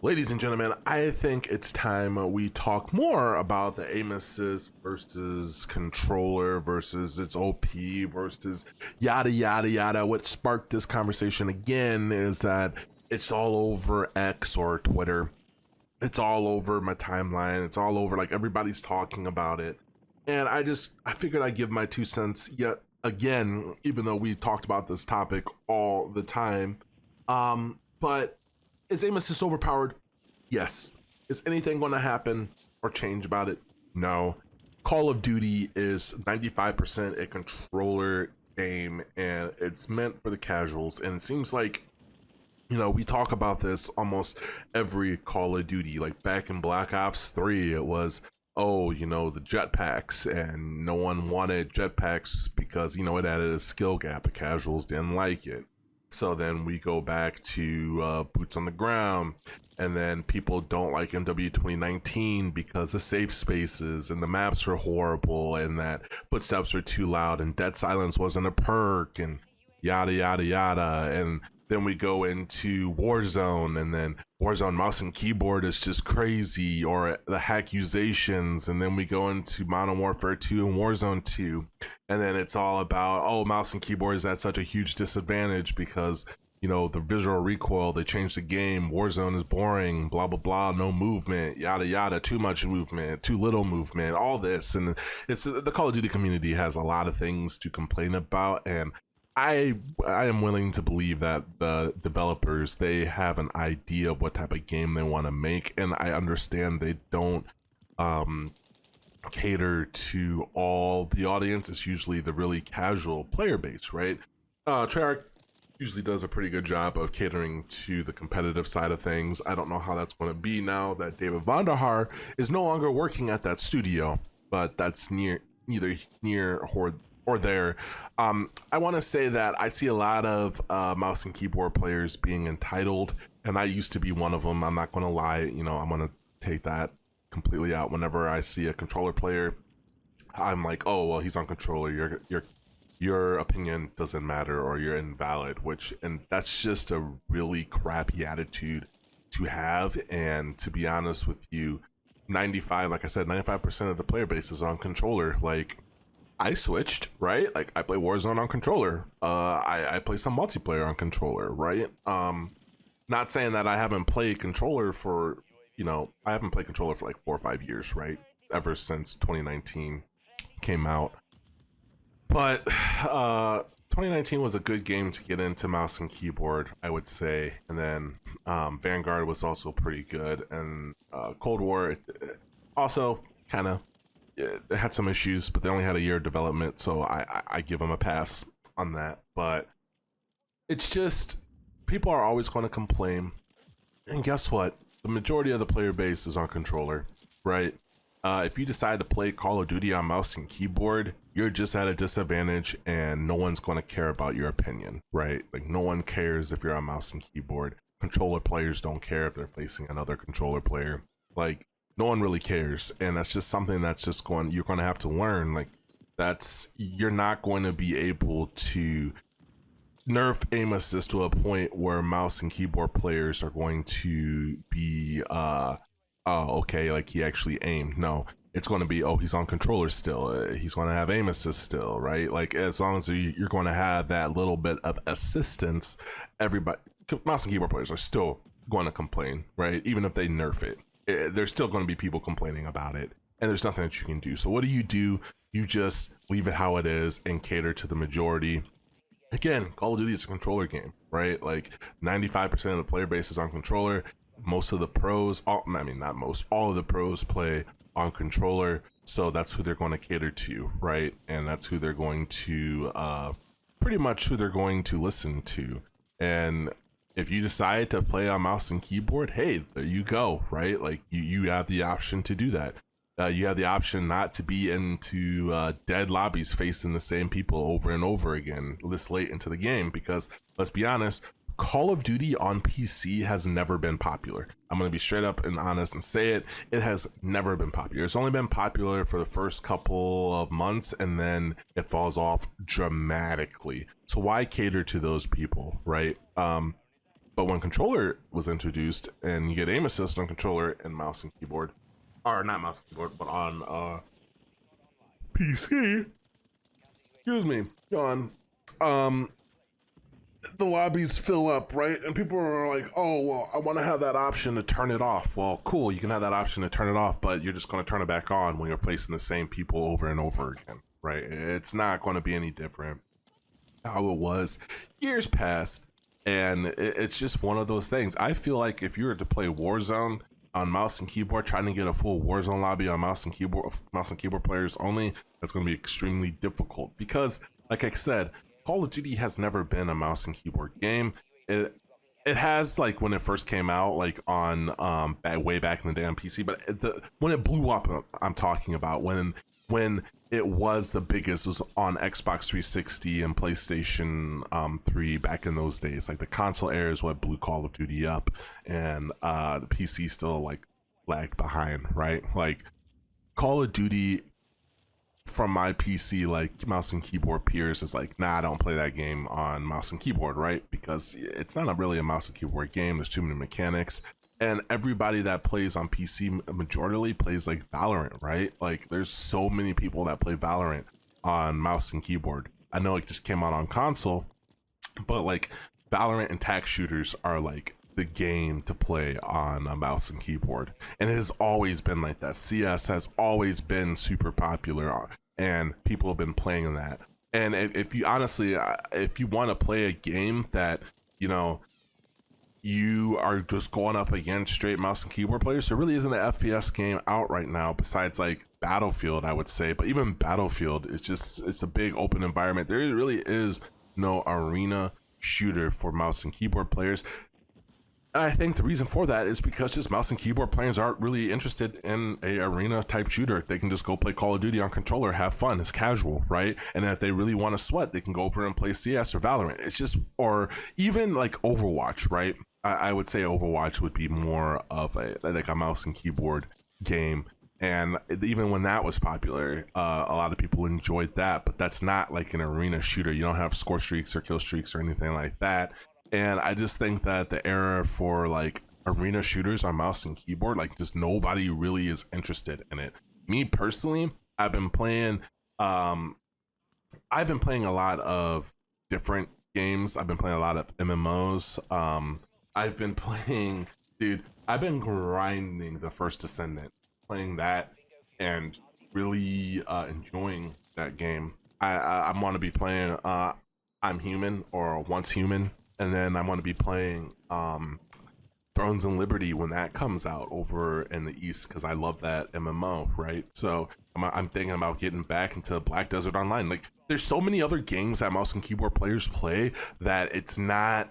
Ladies and gentlemen, I think it's time we talk more about the aim assist versus controller versus its OP versus yada yada yada. What sparked this conversation again is that it's all over X or Twitter. It's all over my timeline. It's all over, like, everybody's talking about it. And I figured I'd give my 2 cents yet again, even though we talked about this topic all the time. But is aim assist overpowered? Yes. Is anything going to happen or change about it? No. Call of Duty is 95% a controller game, and it's meant for the casuals. And it seems like, you know, we talk about this almost every Call of Duty. Like back in Black Ops 3, it was, oh, you know, the jetpacks, and no one wanted jetpacks because, you know, it added a skill gap. The casuals didn't like it. So then we go back to boots on the ground, and then people don't like MW 2019 because the safe spaces and the maps are horrible, and that footsteps are too loud, and dead silence wasn't a perk, and yada yada yada. And then we go into Warzone, and then Warzone mouse and keyboard is just crazy, or the accusations. And then we go into Modern Warfare 2 and Warzone 2, and then it's all about, oh, mouse and keyboard is at such a huge disadvantage because, you know, the visual recoil, they changed the game, Warzone is boring, blah blah blah, no movement, yada yada, too much movement, too little movement, all this. And it's the Call of Duty community has a lot of things to complain about, and I am willing to believe that the developers, they have an idea of what type of game they want to make, and I understand they don't cater to all the audience. It's usually the really casual player base, right? Treyarch usually does a pretty good job of catering to the competitive side of things. I don't know how that's going to be now that David Vonderhaar is no longer working at that studio, but that's neither near or there. I want to say that I see a lot of mouse and keyboard players being entitled, and I used to be one of them. I'm not going to lie, you know, I'm going to take that completely out. Whenever I see a controller player, I'm like, oh, well, he's on controller, your opinion doesn't matter, or you're invalid, and that's just a really crappy attitude to have. And to be honest with you, like I said, 95% of the player base is on controller. Like, I switched, right? Like, I play Warzone on controller. I play some multiplayer on controller, right? Not saying that I haven't played controller for, you know, I haven't played controller for like 4 or 5 years, right? Ever since 2019 came out. But 2019 was a good game to get into mouse and keyboard, I would say. And then Vanguard was also pretty good. And Cold War it also kind of, it had some issues, but they only had a year of development, so I give them a pass on that. But it's just, people are always going to complain, and guess what? The majority of the player base is on controller, right? If you decide to play Call of Duty on mouse and keyboard, you're just at a disadvantage, and no one's going to care about your opinion, right? Like, no one cares if you're on mouse and keyboard. Controller players don't care if they're facing another controller player. Like, no one really cares, and that's just something that's just you're going to have to learn. Like, you're not going to be able to nerf aim assist to a point where mouse and keyboard players are going to be, oh, okay, like, he actually aimed. No, it's going to be, oh, he's on controller still. He's going to have aim assist still, right? Like, as long as you're going to have that little bit of assistance, everybody, mouse and keyboard players are still going to complain, right? Even if they nerf it. There's still going to be people complaining about it, and there's nothing that you can do. So what do? You just leave it how it is and cater to the majority. Again, Call of Duty is a controller game, right? Like, 95% of the player base is on controller. Most of the pros, all of the pros play on controller, so that's who they're going to cater to, right? And that's who they're going to pretty much who they're going to listen to. And if you decide to play on mouse and keyboard, hey, there you go, right? Like, you have the option to do that. You have the option not to be into dead lobbies facing the same people over and over again this late into the game, because let's be honest, Call of Duty on PC has never been popular. I'm going to be straight up and honest and say it. It has never been popular. It's only been popular for the first couple of months, and then it falls off dramatically. So why cater to those people, right? But when controller was introduced, and you get aim assist on controller and mouse and keyboard, or not mouse and keyboard, but on PC, excuse me, on the lobbies fill up, right? And people are like, oh, well, I want to have that option to turn it off. Well, cool, you can have that option to turn it off, but you're just going to turn it back on when you're facing the same people over and over again, right? It's not going to be any different how it was years past. And it's just one of those things. I feel like if you were to play Warzone on mouse and keyboard, trying to get a full Warzone lobby on mouse and keyboard players only, that's going to be extremely difficult because, like I said, Call of Duty has never been a mouse and keyboard game. It has, like, when it first came out, like on way back in the day on PC, but when it blew up, I'm talking about when it was the biggest, was on Xbox 360 and PlayStation 3 back in those days. Like the console era is what blew Call of Duty up, and the PC still like lagged behind, right? Like Call of Duty from my PC, like mouse and keyboard peers, is like, nah, I don't play that game on mouse and keyboard, right? Because it's not really a mouse and keyboard game. There's too many mechanics. And everybody that plays on PC majorly plays like Valorant, right? Like there's so many people that play Valorant on mouse and keyboard. I know it just came out on console, but like Valorant and tac shooters are like the game to play on a mouse and keyboard. And it has always been like that. CS has always been super popular and people have been playing that. And if you honestly, if you want to play a game that, you know, you are just going up against straight mouse and keyboard players, there really isn't an FPS game out right now besides like Battlefield, I would say. But even Battlefield, it's a big open environment. There really is no arena shooter for mouse and keyboard players. And I think the reason for that is because just mouse and keyboard players aren't really interested in a arena type shooter. They can just go play Call of Duty on controller, have fun, it's casual, right? And if they really want to sweat, they can go over and play CS or Valorant. It's just, or even like Overwatch, right? I would say Overwatch would be more of a mouse and keyboard game. And even when that was popular, a lot of people enjoyed that, but that's not like an arena shooter. You don't have score streaks or kill streaks or anything like that. And I just think that the era for like arena shooters on mouse and keyboard, like just nobody really is interested in it. Me personally, I've been playing a lot of different games. I've been playing a lot of MMOs. I've been playing, dude, I've been grinding the First Descendant, playing that and really enjoying that game. I want to be playing I'm Human or Once Human, and then I want to be playing Thrones and Liberty when that comes out over in the East, because I love that MMO, right? So I'm thinking about getting back into Black Desert Online. Like, there's so many other games that mouse and keyboard players play that it's not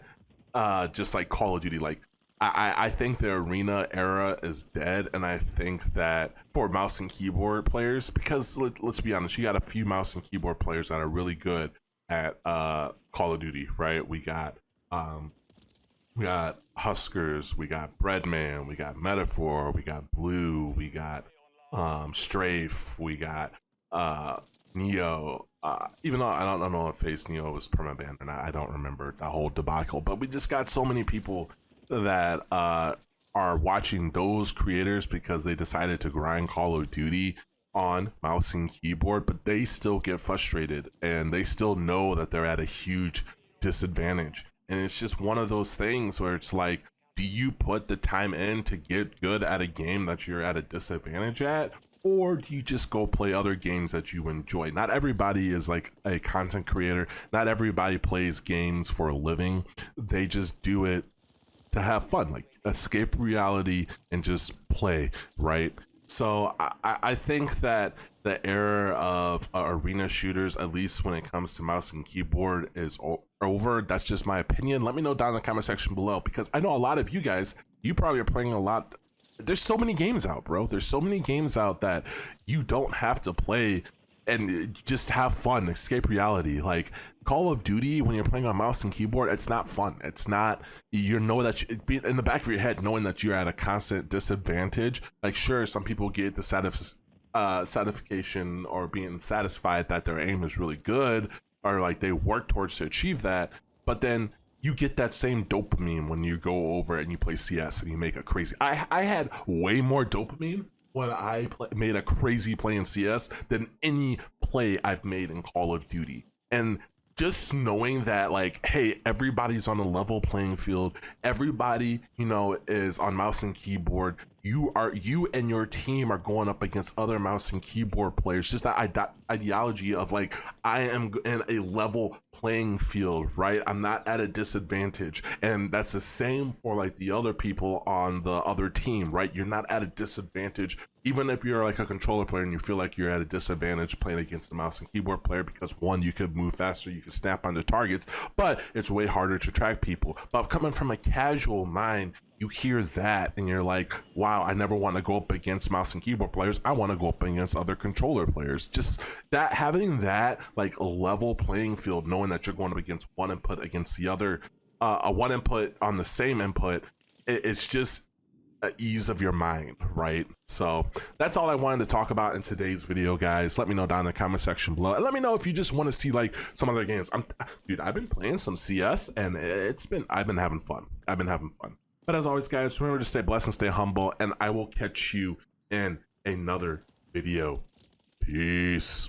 just like Call of Duty. Like I think the arena era is dead, and I think that for mouse and keyboard players, because let's be honest, you got a few mouse and keyboard players that are really good at Call of Duty, right? We got Huskers, we got Breadman, we got Metaphor, we got Blue, we got Strafe, we got Neo. Even though I don't know if Face Neo was permabanned or not, I don't remember the whole debacle, but we just got so many people that are watching those creators because they decided to grind Call of Duty on mouse and keyboard, but they still get frustrated and they still know that they're at a huge disadvantage. And it's just one of those things where it's like, do you put the time in to get good at a game that you're at a disadvantage at? Or do you just go play other games that you enjoy? Not everybody is like a content creator. Not everybody plays games for a living. They just do it to have fun, like escape reality and just play, right? So I think that the era of arena shooters, at least when it comes to mouse and keyboard, is over. That's just my opinion. Let me know down in the comment section below, because I know a lot of you guys, you probably are playing a lot. There's so many games out, bro. There's so many games out that you don't have to play and just have fun, escape reality. Like Call of Duty, when you're playing on mouse and keyboard, it's not fun. It's not, you know, that in the back of your head, knowing that you're at a constant disadvantage. Like, sure, some people get the satisfaction or being satisfied that their aim is really good, or like they work towards to achieve that, but then you get that same dopamine when you go over and you play CS and you make a crazy. I had way more dopamine when I made a crazy play in CS than any play I've made in Call of Duty. And just knowing that, like, hey, everybody's on a level playing field, everybody, you know, is on mouse and keyboard, you and your team are going up against other mouse and keyboard players, just that ideology of like, I am in a level playing field, right? I'm not at a disadvantage. And that's the same for like the other people on the other team, right? You're not at a disadvantage, even if you're like a controller player and you feel like you're at a disadvantage playing against the mouse and keyboard player, because one, you could move faster, you could snap onto targets, but it's way harder to track people. But coming from a casual mind, you hear that and you're like, wow, I never want to go up against mouse and keyboard players. I want to go up against other controller players. Just that, having that like level playing field, knowing that you're going up against one input against the other, a one input on the same input, it's just ease of your mind, right? So that's all I wanted to talk about in today's video, guys. Let me know down in the comment section below, and let me know if you just want to see like some other games. Dude, I've been playing some CS and I've been having fun. But as always, guys, remember to stay blessed and stay humble, and I will catch you in another video. Peace.